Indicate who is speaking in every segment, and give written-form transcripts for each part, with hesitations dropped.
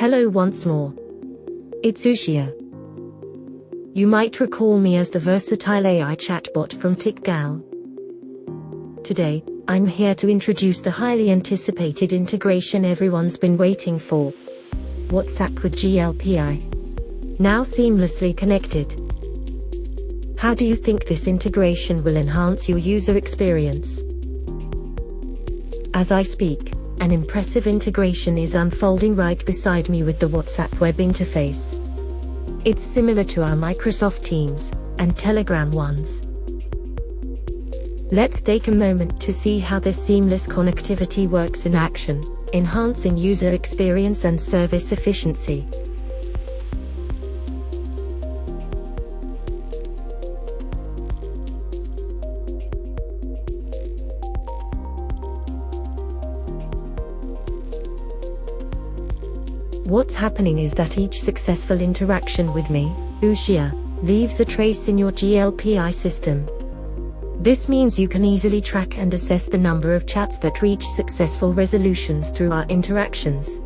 Speaker 1: Hello once more. It's UXÍA. You might recall me as the versatile AI chatbot from TechGal. Today, I'm here to introduce the highly anticipated integration everyone's been waiting for. WhatsApp with GLPI. Now seamlessly connected. How do you think this integration will enhance your user experience? As I speak, an impressive integration is unfolding right beside me with the WhatsApp web interface. It's similar to our Microsoft Teams and Telegram ones. Let's take a moment to see how this seamless connectivity works in action, enhancing user experience and service efficiency. What's happening is that each successful interaction with me, UXÍA, leaves a trace in your GLPI system. This means you can easily track and assess the number of chats that reach successful resolutions through our interactions.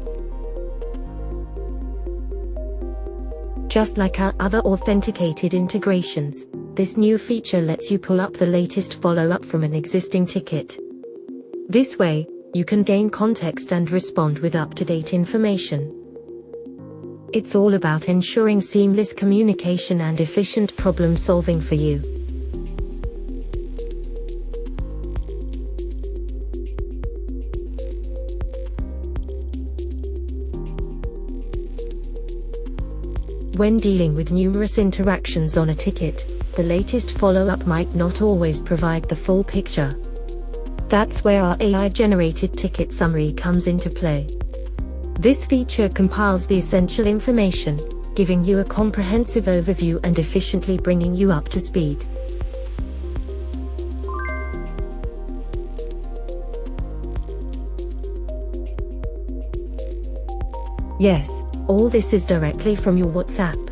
Speaker 1: Just like our other authenticated integrations, this new feature lets you pull up the latest follow-up from an existing ticket. This way, you can gain context and respond with up-to-date information. It's all about ensuring seamless communication and efficient problem-solving for you. When dealing with numerous interactions on a ticket, the latest follow-up might not always provide the full picture. That's where our AI-generated ticket summary comes into play. This feature compiles the essential information, giving you a comprehensive overview and efficiently bringing you up to speed. Yes, all this is directly from your WhatsApp.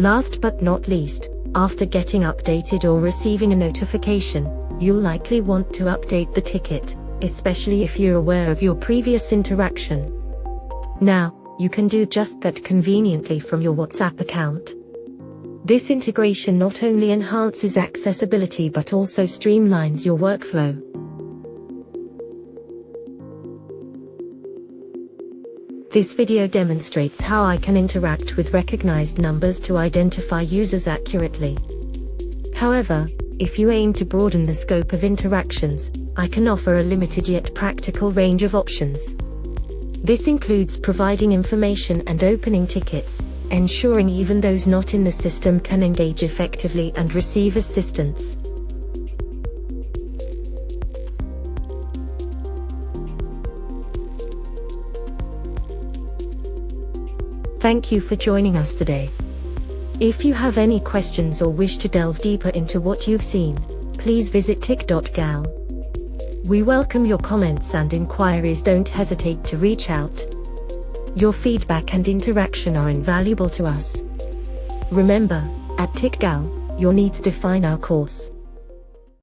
Speaker 1: Last but not least, after getting updated or receiving a notification, you'll likely want to update the ticket, especially if you're aware of your previous interaction. Now, you can do just that conveniently from your WhatsApp account. This integration not only enhances accessibility but also streamlines your workflow. This video demonstrates how I can interact with recognized numbers to identify users accurately. However, if you aim to broaden the scope of interactions, I can offer a limited yet practical range of options. This includes providing information and opening tickets, ensuring even those not in the system can engage effectively and receive assistance. Thank you for joining us today. If you have any questions or wish to delve deeper into what you've seen, please visit tech.gal. We welcome your comments and inquiries. Don't hesitate to reach out. Your feedback and interaction are invaluable to us. Remember, at TechGal, your needs define our course.